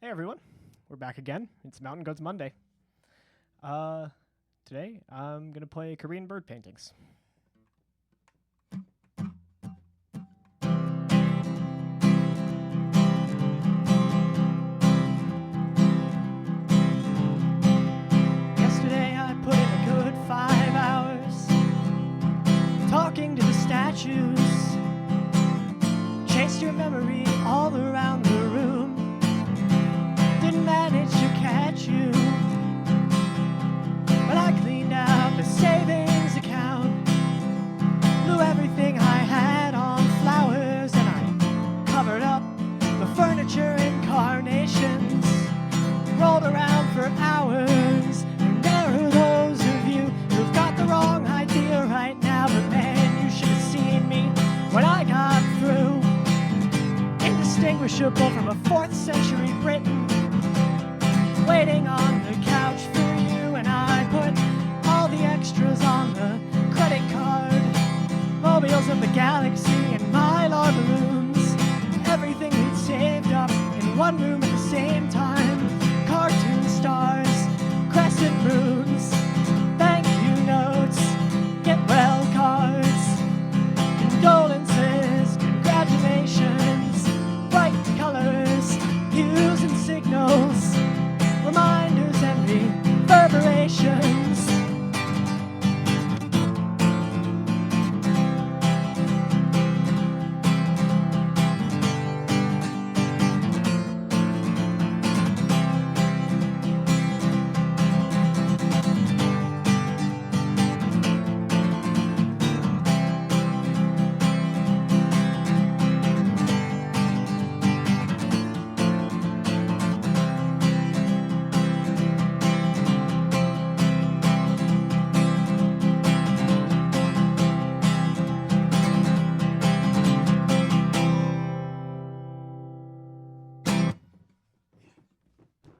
Hey everyone, we're back again. It's Mountain Goats Monday. Today I'm gonna play Korean bird paintings. Yesterday I put in a good 5 hours talking to the statues. Chased your memory all around the room. Didn't manage to catch you, but I cleaned out the savings account, blew everything I had on flowers, and I covered up the furniture in carnations, rolled around for hours. And there are those of you who've got the wrong idea right now, but man, you should have seen me when I got through. Indistinguishable from a 4th century Briton, waiting on the couch for you, and I put all the extras on the credit card. Mobiles of the galaxy and my Lord